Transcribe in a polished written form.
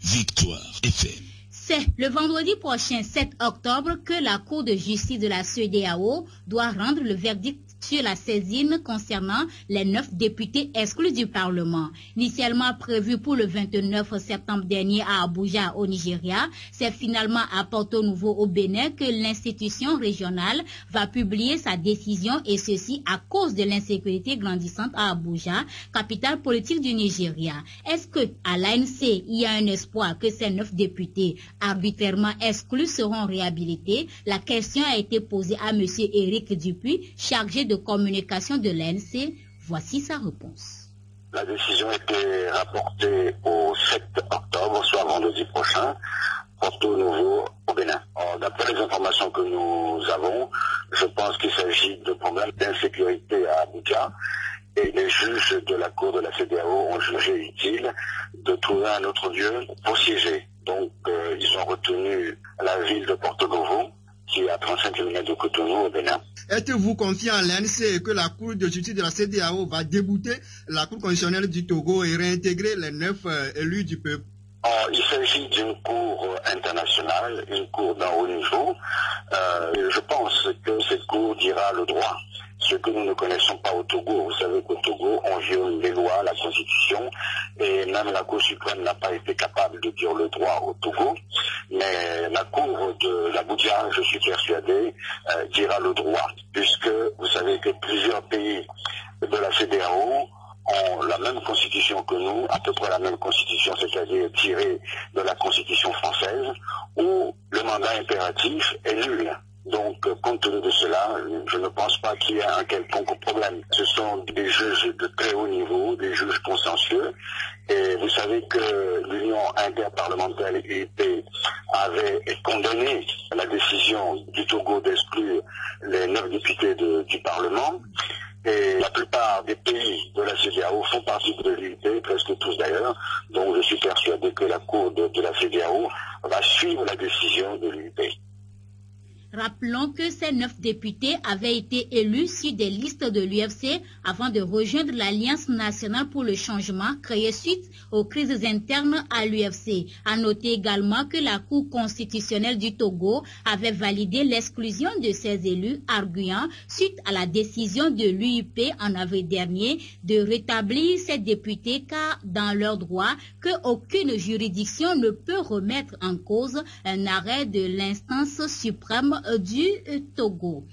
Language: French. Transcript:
Victoire FM. C'est le vendredi prochain, 7 octobre, que la Cour de justice de la CEDEAO doit rendre le verdict sur la saisine concernant les 9 députés exclus du Parlement. Initialement prévu pour le 29 septembre dernier à Abuja, au Nigeria, c'est finalement à Porto Novo, au Bénin, que l'institution régionale va publier sa décision, et ceci à cause de l'insécurité grandissante à Abuja, capitale politique du Nigeria. Est-ce que à l'ANC, il y a un espoir que ces 9 députés arbitrairement exclus seront réhabilités? La question a été posée à M. Éric Dupuis, chargé de communication de l'ANC. Voici sa réponse. La décision a été rapportée au 7 octobre, soit vendredi prochain, Porto Novo, au Bénin. D'après les informations que nous avons, je pense qu'il s'agit de problèmes d'insécurité à Abuja. Et les juges de la Cour de la CEDEAO ont jugé utile de trouver un autre lieu pour siéger. Donc, ils ont retenu la ville de Porto Novo, qui est à 35 km de Cotonou, au Bénin. Êtes-vous confiant à l'ANC que la Cour de justice de la CEDEAO va débouter la Cour constitutionnelle du Togo et réintégrer les 9 élus du peuple? Il s'agit d'une cour internationale, une cour d'un haut niveau. Je pense que cette cour dira le droit, ce que nous ne connaissons pas au Togo. Vous savez qu'au Togo, on viole les lois, la Constitution, et même la Cour suprême n'a pas été capable de dire le droit au Togo. Mais la cour de l'Abuja, je suis persuadé, dira le droit, puisque vous savez que plusieurs pays de la CEDEAO ont la même constitution que nous, à peu près la même constitution, c'est-à-dire tirée de la constitution française, où le mandat impératif est nul. Donc, compte tenu de cela, je ne pense pas qu'il y ait un quelconque problème. Ce sont des juges de très haut niveau, des juges consensueux, et vous savez que l'Union interparlementaire UIP avait condamné la décision du Togo d'exclure les 9 députés du Parlement. Et la plupart des pays de la CEDEAO font partie de l'UIP, presque tous d'ailleurs. Donc je suis persuadé que la Cour de la CEDEAO va suivre la décision de l'UIP. Rappelons que ces 9 députés avaient été élus sur des listes de l'UFC avant de rejoindre l'Alliance nationale pour le changement créée suite aux crises internes à l'UFC. À noter également que la Cour constitutionnelle du Togo avait validé l'exclusion de ces élus, arguant suite à la décision de l'UIP en avril dernier de rétablir ces députés, car dans leur droit qu'aucune juridiction ne peut remettre en cause un arrêt de l'instance suprême du Togo.